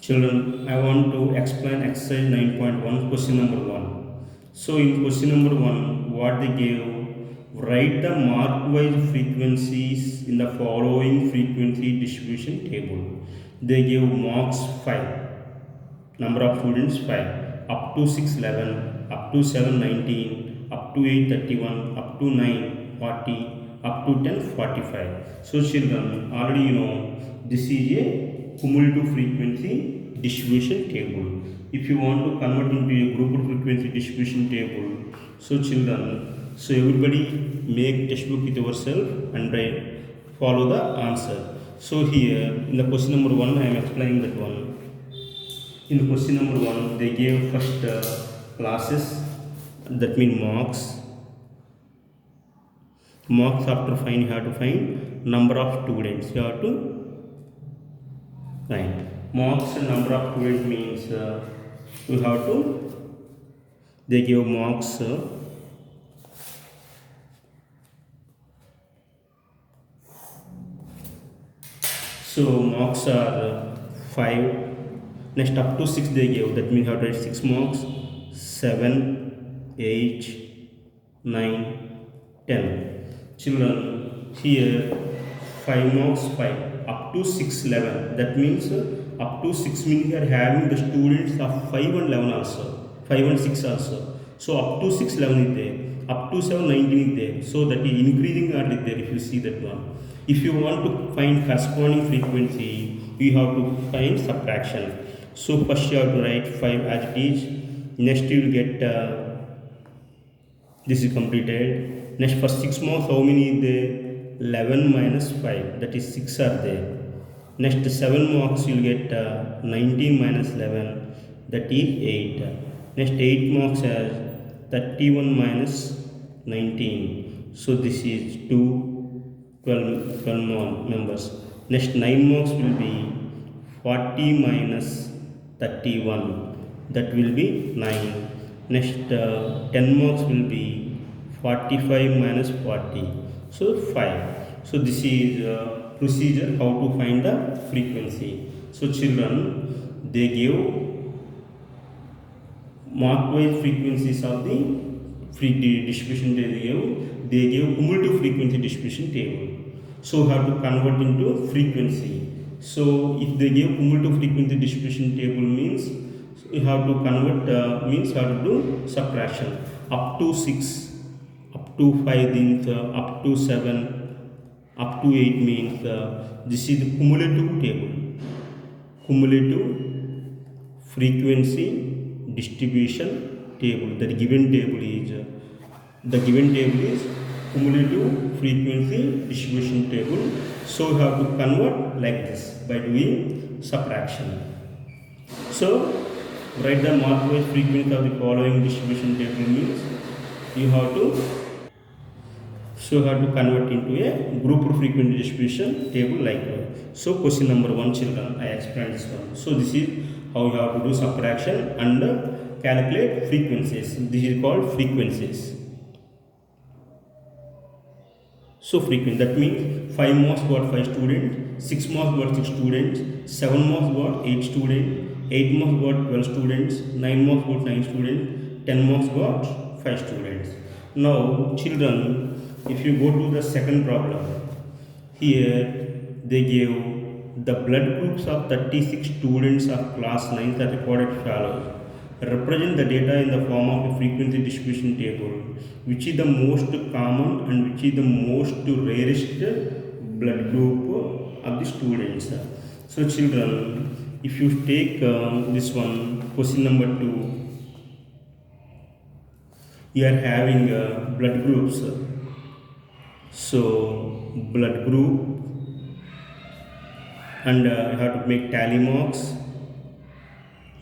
Children, I want to explain exercise 9.1 question number 1. So in question number 1, what they gave, write the mark-wise frequencies in the following frequency distribution table. They gave marks 5, number of students 5, up to 611, up to 719, up to 831, up to 940, up to 1045. So children, already you know this is a cumulative frequency distribution table. If you want to convert into a group frequency distribution table, so children, so everybody make textbook with yourself and follow the answer. So here in the question number 1 I am explaining that one. In the question number 1 they gave first classes, that means marks after find you have to find number of students, you have to find marks and number of students means you have to, they give marks so marks are 5. Next up to 6 they gave, that means you have to write 6 marks, 7, 8, 9, 10. Children, here 5 marks 5, up to 6 11, that means up to 6 means we are having the students of 5 and 11 also, 5 and 6 also. So up to 6 11 is there, up to 7 19 is there, so that is increasing order is there if you see that one. If you want to find corresponding frequency, you have to find subtraction. So first you have to write 5 as it is, next you will get this is completed. Next for 6 marks how many is there? 11 minus 5, that is 6 are there. Next 7 marks you will get 19 minus 11, that is 8. Next 8 marks as 31 minus 19, so this is 12 more members. Next 9 marks will be 40 minus 31, that will be 9. Next 10 marks will be 45 minus 40, so 5. So this is procedure how to find the frequency. So children, they give mark wise frequencies of the distribution they gave cumulative frequency distribution table. So we have to convert into frequency. So if they give cumulative frequency distribution table means you have to convert means you have to do subtraction. Up to 6, up to 5 means up to 7, up to 8 means this is the cumulative table. Cumulative frequency distribution table. The given table is cumulative frequency distribution table. So you have to convert like this by doing subtraction. So write the mark-wise frequency of the following distribution table means you have to convert into a group frequency distribution table like that. So question number 1 children, I explained this one. So this is how you have to do subtraction and calculate frequencies. This is called frequencies. So frequency, that means 5 marks got 5 students, 6 marks got 6 students, 7 marks got 8 students, 8 marks got 12 students, 9 marks got 9 students, 10 marks got 5 students. Now children, if you go to the second problem, here they gave the blood groups of 36 students of class 9th are recorded follows. Represent the data in the form of a frequency distribution table, which is the most common and which is the most rarest blood group of the students. So children, if you take this one, question number 2, you are having blood groups. So blood group, and you have to make tally marks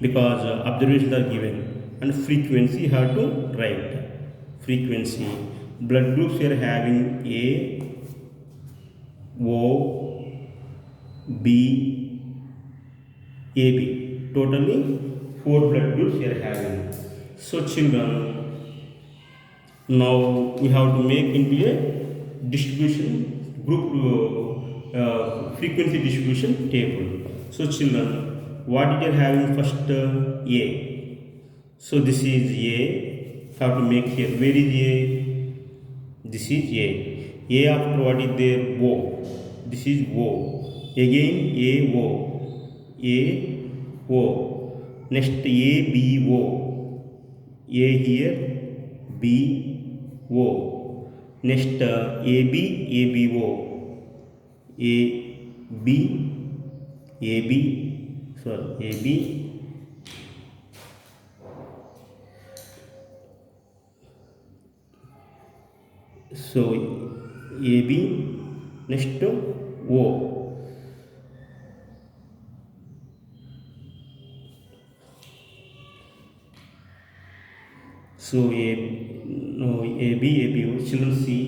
because observations are given, and frequency you have to write. Frequency, blood groups you are having A, O, B, AB, totally 4 blood groups you are having. So children, now we have to make into a distribution group frequency distribution table. So children, what did you have in first A? So this is A. Have to make here. Where is A? This is A. A after what is there? O. This is O. Again A O. A O. Next A B O. A here. B O. Next A B O. A B sorry, A B. So A B. Next O. So A B O. Children see.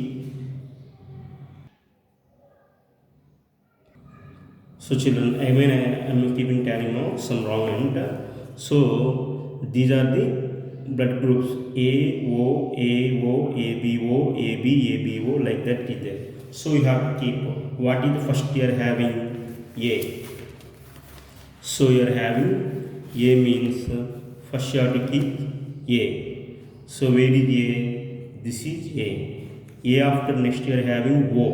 So children, again I am keeping tally marks, some wrong end. So these are the blood groups A O, AB O, like that is there. So you have to keep what is the first you are having A. So you are having A means first you have to keep A. So where is A? This is A. A after next you are having O.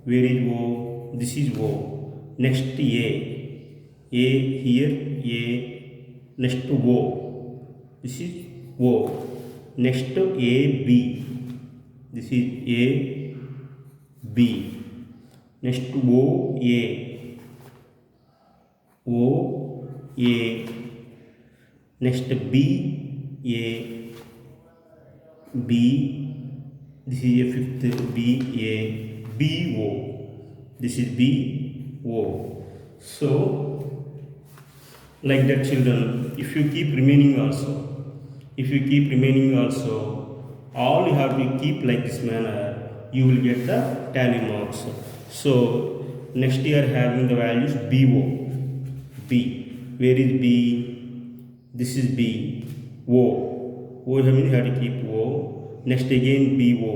Where is O? This is O. Next A here, A. Next O. This is O. Next A B. This is A B. Next O A. O A. Next B A B. This is a fifth B A B O. This is B O. So like that children, if you keep remaining also, all you have to keep like this manner, you will get the tally marks. So next you are having the values BO. B. Where is B? This is B. O. O means you have to keep O. Next again BO.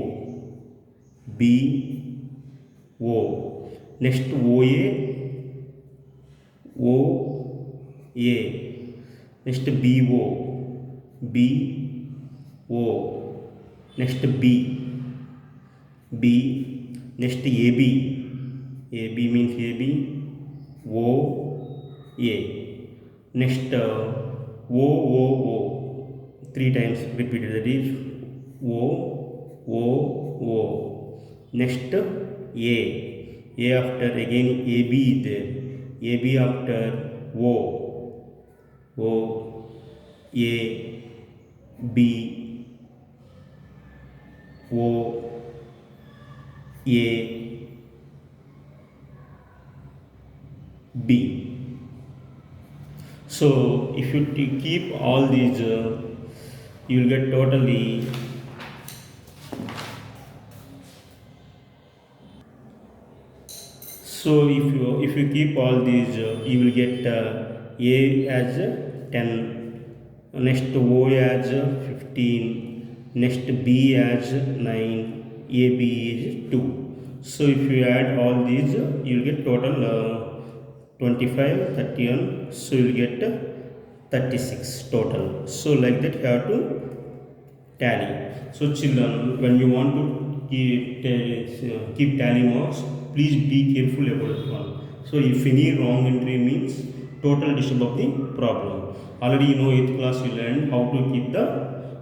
B O. Next OA. O A. Next BO. B O. Next B. B. Next AB. AB means AB. O A. Next O. 3 times repeated, that is O. Next A. A after again AB is there. AB after O. A B O A B. So if you keep all these, you will get totally so if you keep all these, you will get A as 10, next O as 15, next B as 9, AB is 2. So if you add all these, you will get total 25, 31, so you will get 36 total. So like that you have to tally. So children, when you want to keep tally marks, please be careful about it one. So if any wrong entry means total disturb of the problem. Already you know 8th class you learned how to keep the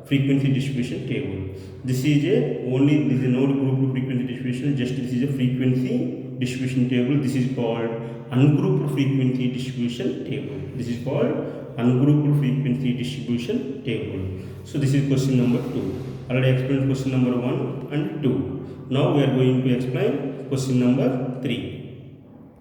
frequency distribution table. This is not grouped frequency distribution, just this is a frequency distribution table. This is called ungrouped frequency distribution table. This is called ungrouped frequency distribution table. So this is question number 2. Already explained question number 1 and 2. Now we are going to explain question number 3.